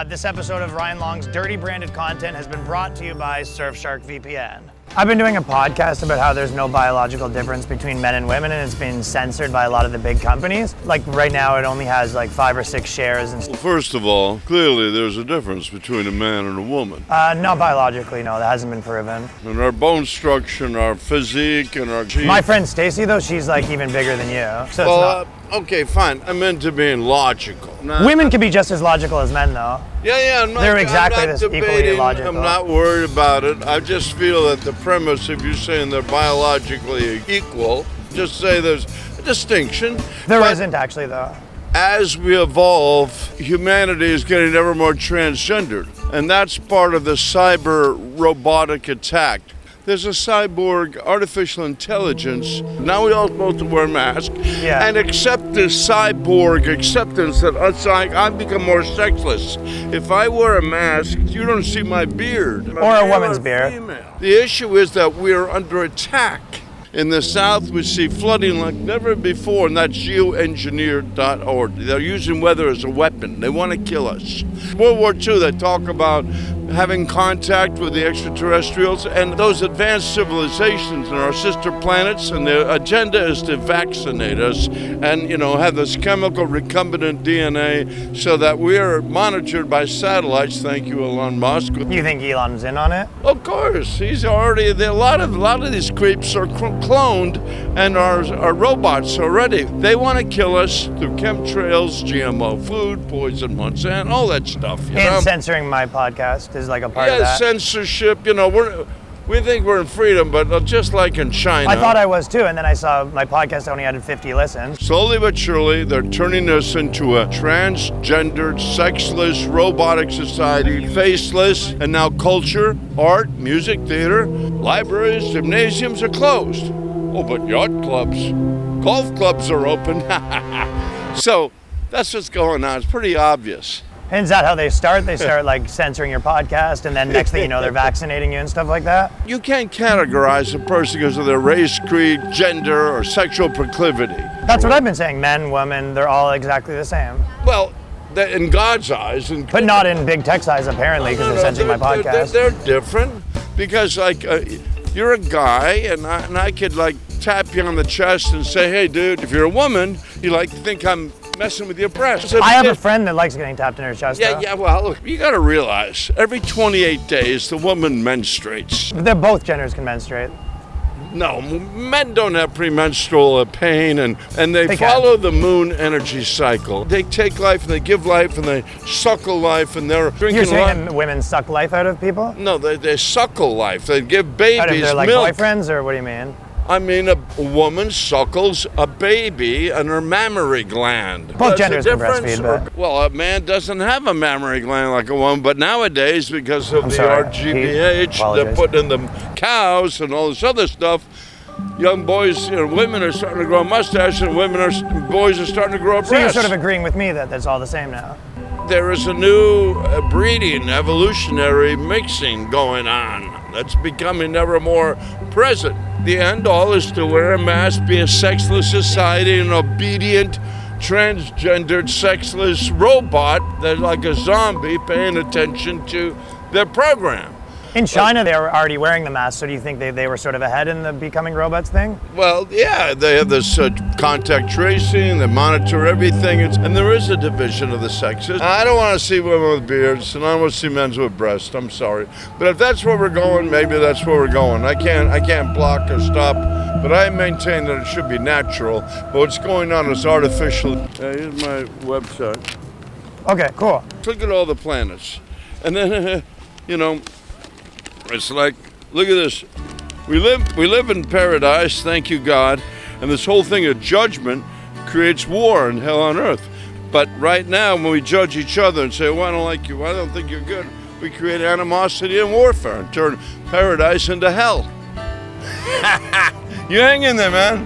This episode of Ryan Long's Dirty Branded Content has been brought to you by Surfshark VPN. I've been doing a podcast about how there's no biological difference between men and women, and it's been censored by a lot of the big companies. Like right now it only has like 5 or 6 shares. And well, first of all, clearly there's a difference between a man and a woman. Not biologically, no, that hasn't been proven. And our bone structure and our physique and our genes. My friend Stacy though, she's like even bigger than you. So well, it's not... Okay, fine. I meant to being logical. Women can be just as logical as men, though. Yeah, they're exactly this equally logical. I'm not worried about it. I just feel that the premise of you saying they're biologically equal, just say there's a distinction. There isn't actually, though. As we evolve, humanity is getting ever more transgendered, and that's part of the cyber robotic attack. There's a cyborg artificial intelligence. Now we all supposed to wear masks and accept this cyborg acceptance that I become more sexless. If I wear a mask, you don't see my beard. Or a woman's beard. Female. The issue is that we're under attack. In the South, we see flooding like never before, and that's geoengineered.org. They're using weather as a weapon. They want to kill us. World War II, they talk about having contact with the extraterrestrials and those advanced civilizations in our sister planets, and their agenda is to vaccinate us and, have this chemical recombinant DNA so that we are monitored by satellites. Thank you, Elon Musk. You think Elon's in on it? Of course. He's already there. A lot of these creeps are cloned and are robots already. They want to kill us through chemtrails, GMO food, poison Monsanto, all that stuff. And censoring my podcast is like a part of that. Censorship. We think we're in freedom, but just like in China. I thought I was too, and then I saw my podcast only had 50 listens. Slowly but surely, they're turning us into a transgendered, sexless, robotic society, faceless, and now culture, art, music, theater, libraries, gymnasiums are closed. Oh, but yacht clubs, golf clubs are open. So that's what's going on. It's pretty obvious. And is that how they start? They start like censoring your podcast, and then next thing you know, they're vaccinating you and stuff like that? You can't categorize a person because of their race, creed, gender, or sexual proclivity. That's what I've been saying. Men, women, they're all exactly the same. Well, in God's eyes. But not in big tech's eyes, apparently, because they're censoring my podcast. They're different because, you're a guy, and I could, tap you on the chest and say, hey, dude, if you're a woman, you think I'm messing with your breasts. I have a friend that likes getting tapped in her chest. Yeah, well, look, you got to realize, every 28 days, the woman menstruates. They're both genders can menstruate. No, men don't have premenstrual pain, and they follow the moon energy cycle. They take life, and they give life, and they suckle life, and they're drinking life. You're saying that women suck life out of people? No, they suckle life. They give babies out of their, milk. boyfriends, or what do you mean? I mean, a woman suckles a baby in her mammary gland. Both genders can breastfeed, but... Well, a man doesn't have a mammary gland like a woman, but nowadays, because of RGBH, they're putting in the cows and all this other stuff, young boys, women are starting to grow a mustache, and boys are starting to grow a breast. So you're sort of agreeing with me that that's all the same now? There is a new breeding, evolutionary mixing going on that's becoming ever more present. The end all is to wear a mask, be a sexless society, an obedient, transgendered, sexless robot that's like a zombie paying attention to their program. In China, they were already wearing the mask, so do you think they were sort of ahead in the becoming robots thing? Well, yeah, they have this contact tracing, they monitor everything, and there is a division of the sexes. I don't want to see women with beards, and I don't want to see men with breasts, I'm sorry. But if that's where we're going, maybe that's where we're going. I can't block or stop, but I maintain that it should be natural. But what's going on is artificial. Here's my website. Okay, cool. Look at all the planets. And then, it's like, look at this. We live in paradise, thank you, God, and this whole thing of judgment creates war and hell on earth. But right now, when we judge each other and say, well, I don't like you, I don't think you're good, we create animosity and warfare and turn paradise into hell. You hang in there, man.